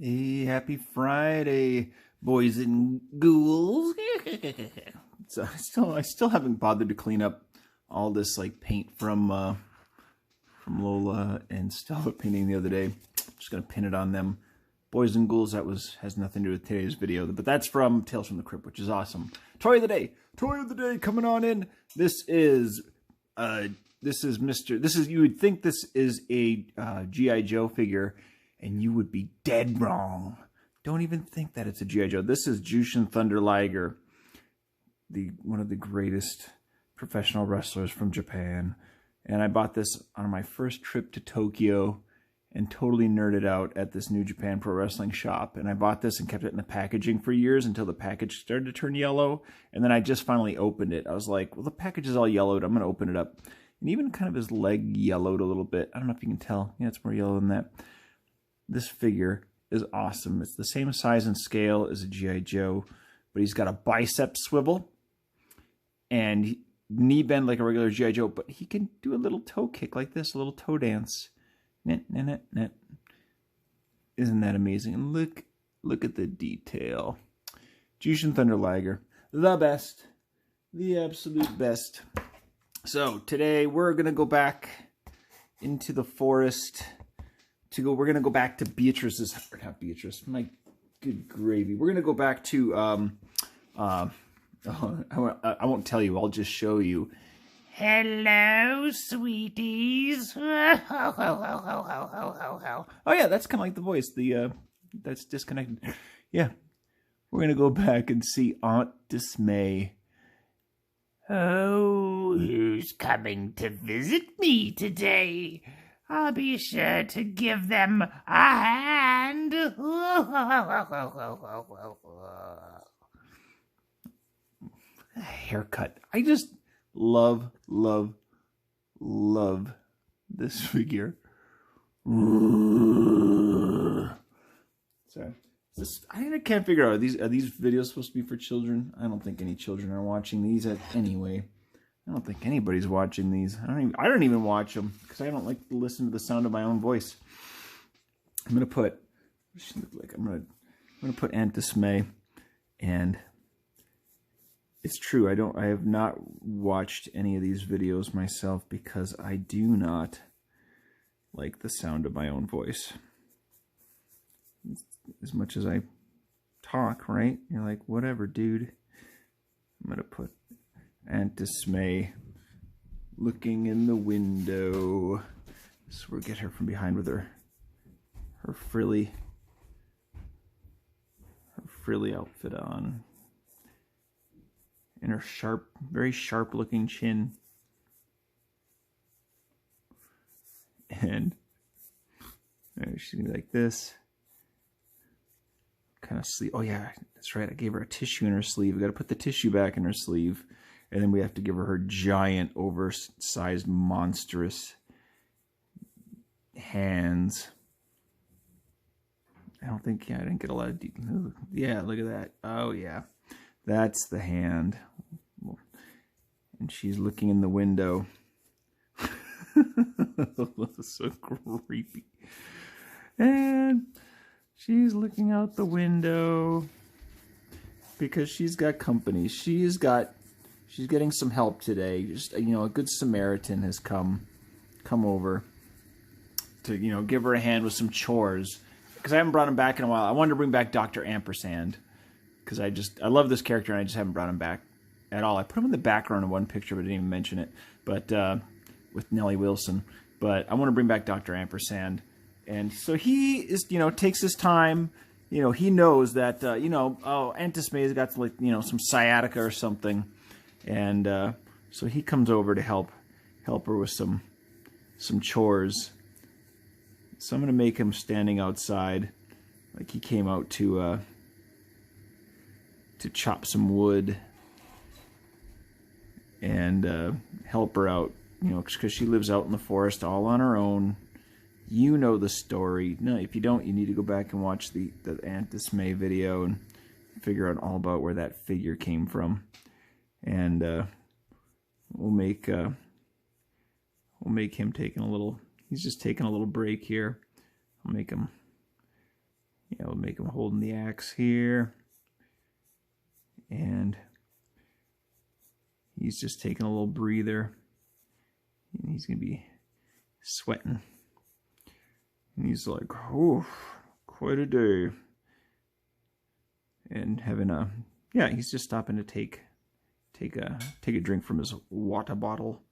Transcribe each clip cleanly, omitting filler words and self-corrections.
Hey, happy Friday, boys and ghouls. So I still haven't bothered to clean up all this like paint from Lola and Stella painting the other day. I'm just gonna pin it on them. Boys and ghouls, has nothing to do with today's video, but that's from Tales from the Crypt, which is awesome. Toy of the day coming on in. This is you would think this is a G.I. Joe figure, and you would be dead wrong. Don't even think that it's a G.I. Joe. This is Jushin Thunder Liger, one of the greatest professional wrestlers from Japan. And I bought this on my first trip to Tokyo and totally nerded out at this New Japan Pro Wrestling shop. And I bought this and kept it in the packaging for years until the package started to turn yellow. And then I just finally opened it. I was like, well, the package is all yellowed. I'm going to open it up. And even kind of his leg yellowed a little bit. I don't know if you can tell. Yeah, it's more yellow than that. This figure is awesome. It's the same size and scale as a G.I. Joe, but he's got a bicep swivel and knee bend like a regular G.I. Joe, but he can do a little toe kick like this, a little toe dance. Net, net, net, net. Isn't that amazing? And look at the detail. Jushin Thunder Liger, the best, the absolute best. So today we're gonna go back into the forest. We're gonna go back to Beatrice's, or not Beatrice. My good gravy. We're gonna go back to I won't tell you. I'll just show you. Hello, sweeties. Oh yeah, that's kind of like the voice. That's disconnected. Yeah, we're gonna go back and see Aunt Dismay. Oh, who's coming to visit me today? I'll be sure to give them a hand. Haircut. I just love this figure. Sorry. I can't figure out, are these videos supposed to be for children? I don't think any children are watching these anyway. I don't think anybody's watching these. I don't even watch them because I don't like to listen to the sound of my own voice. I'm gonna put Aunt Dismay, and it's true. I have not watched any of these videos myself because I do not like the sound of my own voice. As much as I talk, right? You're like, whatever, dude. I'm gonna put Aunt Dismay looking in the window. So we'll get her from behind with her frilly outfit on. And her very sharp looking chin. And she's gonna be like this. Kind of sleeve. Oh yeah, that's right. I gave her a tissue in her sleeve. We got to put the tissue back in her sleeve, and then we have to give her giant, oversized, monstrous hands. I didn't get a lot of detail. Yeah, look at that. Oh yeah, that's the hand. And she's looking in the window. That's so creepy. And she's looking out the window because she's got company. She's getting some help today. Just, a good Samaritan has come over to, give her a hand with some chores. Because I haven't brought him back in a while. I wanted to bring back Dr Ampersand because I love this character and I just haven't brought him back at all. I put him in the background in one picture, but I didn't even mention it. But with Nellie Wilson. But I want to bring back Dr Ampersand. And so he is, takes his time. He knows that, Aunt Dismay has got, some sciatica or something. And so he comes over to help her with some chores. So I'm going to make him standing outside, like he came out to chop some wood and help her out, because she lives out in the forest all on her own. You know the story. No, if you don't, you need to go back and watch the Aunt Dismay video and figure out all about where that figure came from. And we'll make him taking a little. He's just taking a little break here. I'll make him Yeah, we'll make him holding the axe here. And he's just taking a little breather. And he's going to be sweating. And he's like, oh, quite a day. And having a, yeah, he's just stopping to take a drink from his water bottle.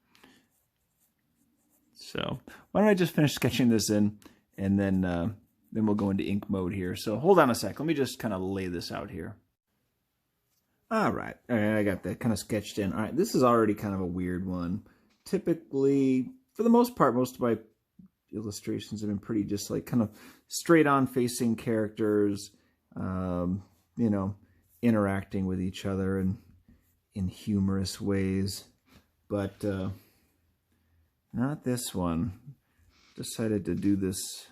So why don't I just finish sketching this in, and then we'll go into ink mode here. So hold on a sec. Let me just kind of lay this out here. All right, I got that kind of sketched in. All right, this is already kind of a weird one. Typically, for the most part, most of my illustrations have been pretty just like kind of straight on facing characters, you know, interacting with each other and in humorous ways. But not this one. Decided to do this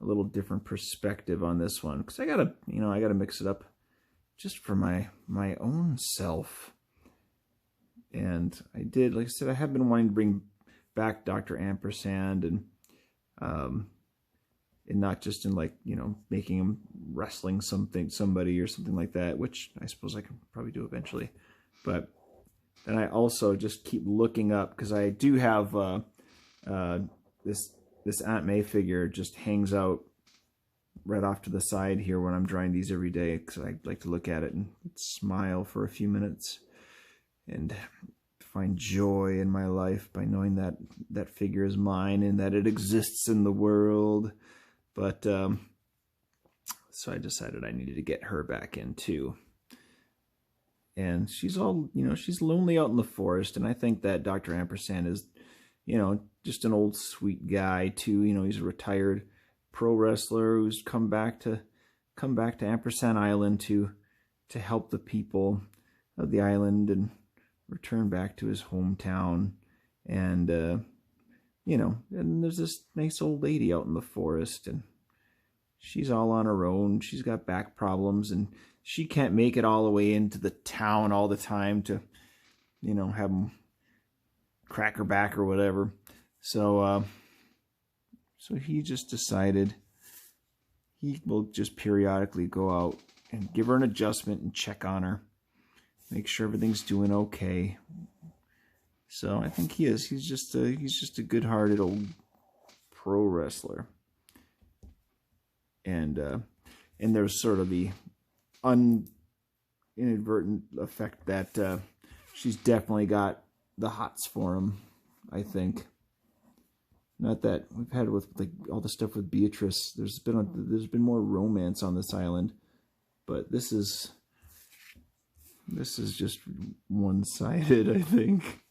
a little different perspective on this one because I gotta mix it up just for my own self. And I did, like I said, I have been wanting to bring back Dr. Ampersand and not just in like, you know, making him wrestling somebody or something like that, which I suppose I can probably do eventually. But then I also just keep looking up because I do have this Aunt May figure just hangs out right off to the side here when I'm drawing these every day because I like to look at it and smile for a few minutes and find joy in my life by knowing that that figure is mine and that it exists in the world. But so I decided I needed to get her back in too. And she's all, you know, she's lonely out in the forest, and I think that Dr. Ampersand is, you know, just an old sweet guy too. You know, he's a retired pro wrestler who's come back to Ampersand Island to help the people of the island and return back to his hometown. And you know, and there's this nice old lady out in the forest, and she's all on her own. She's got back problems, and she can't make it all the way into the town all the time to, you know, have them crack her back or whatever. So so he just decided he will just periodically go out and give her an adjustment and check on her, make sure everything's doing okay. So I think he is. He's just a good-hearted old pro wrestler. And there's sort of the inadvertent effect that she's definitely got the hots for him, I think. Not that we've had with like all the stuff with Beatrice. There's been more romance on this island, but this is just one-sided, I think.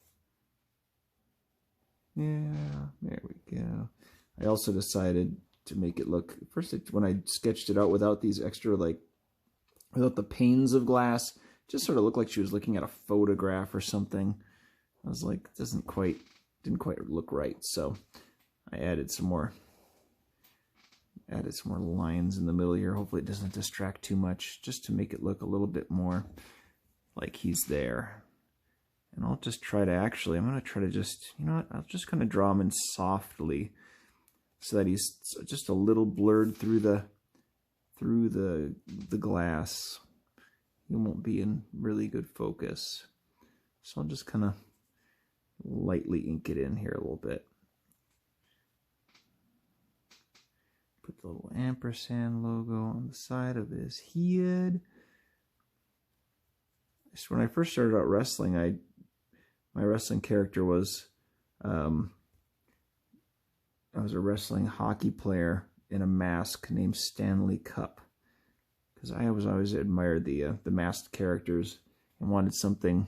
Yeah, there we go. I also decided to make it look, first when I sketched it out without these extra, like, without the panes of glass, it just sort of looked like she was looking at a photograph or something. I was like, it didn't quite look right, so I added some more lines in the middle here. Hopefully it doesn't distract too much, just to make it look a little bit more like he's there. And I'll just try to I'm going to try to just, you know what, I'll just kind of draw him in softly so that he's just a little blurred through the glass. He won't be in really good focus. So I'll just kind of lightly ink it in here a little bit. Put the little ampersand logo on the side of his head. Just when I first started out wrestling, my wrestling character was, I was a wrestling hockey player in a mask named Stanley Cup, because I was always admired the masked characters and wanted something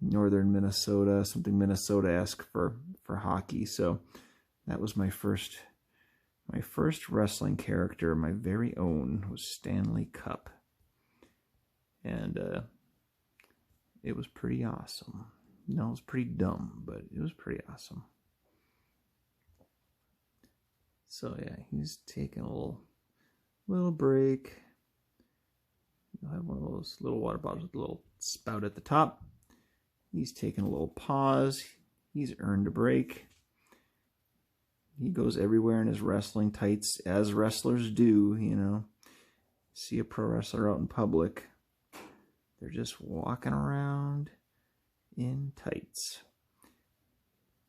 northern Minnesota, something Minnesota-esque for hockey. So that was my first wrestling character, my very own, was Stanley Cup. And it was pretty awesome. No, it was pretty dumb, but it was pretty awesome. So yeah, he's taking a little break. You'll have one of those little water bottles with a little spout at the top. He's taking a little pause. He's earned a break. He goes everywhere in his wrestling tights, as wrestlers do, you know. See a pro wrestler out in public, they're just walking around in tights.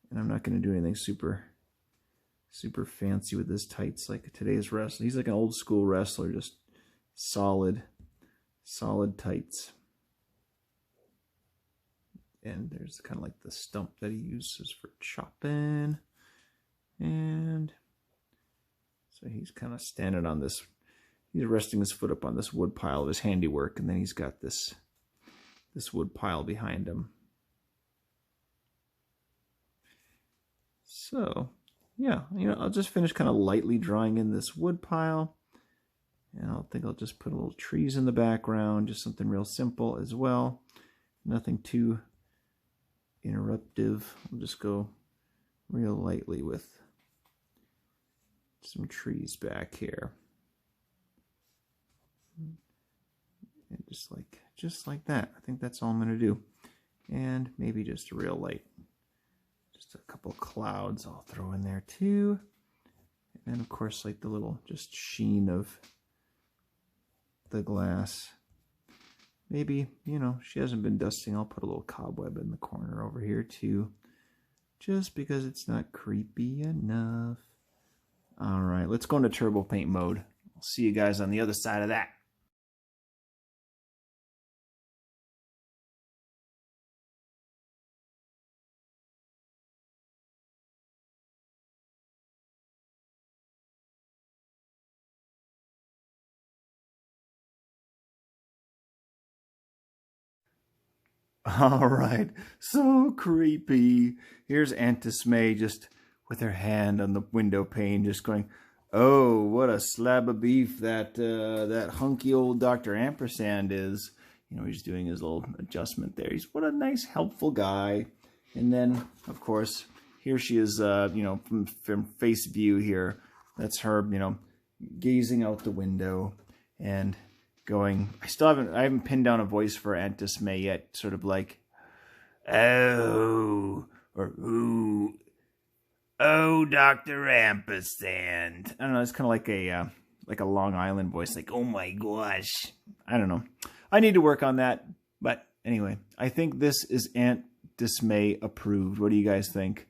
And I'm not going to do anything super fancy with his tights like today's wrestler. He's like an old school wrestler, just solid tights. And there's kind of like the stump that he uses for chopping. And so he's kind of standing on this, he's resting his foot up on this wood pile of his handiwork, and then he's got this wood pile behind him. So, yeah, you know, I'll just finish kind of lightly drawing in this wood pile. And I'll just put a little trees in the background, just something real simple as well. Nothing too interruptive. I'll just go real lightly with some trees back here. And just like that. I think that's all I'm going to do. And maybe just a real light. Just a couple clouds I'll throw in there too. And then of course like the little just sheen of the glass. Maybe, you know, she hasn't been dusting. I'll put a little cobweb in the corner over here too. Just because it's not creepy enough. All right, let's go into turbo paint mode. I'll see you guys on the other side of that. All right, so creepy. Here's Aunt Dismay just with her hand on the window pane, just going, "Oh, what a slab of beef that hunky old Dr. Ampersand is." You know, he's doing his little adjustment there. He's what a nice, helpful guy. And then, of course, here she is. You know, from face view here, that's her. You know, gazing out the window and going, I haven't pinned down a voice for Aunt Dismay yet, sort of like, "Oh," or "Ooh, oh, Dr. Ampersand." I don't know, it's kind of like a Long Island voice, like, "Oh my gosh." I don't know. I need to work on that, but anyway, I think this is Aunt Dismay approved. What do you guys think?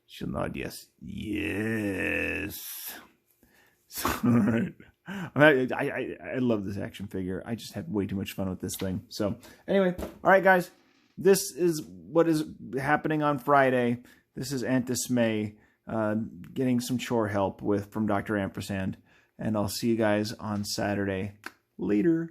She'll nod yes. Yes. All right. I love this action figure. I just had way too much fun with this thing. So anyway, all right, guys, this is what is happening on Friday. This is Aunt Dismay getting some chore help from Dr. Ampersand, and I'll see you guys on Saturday. Later.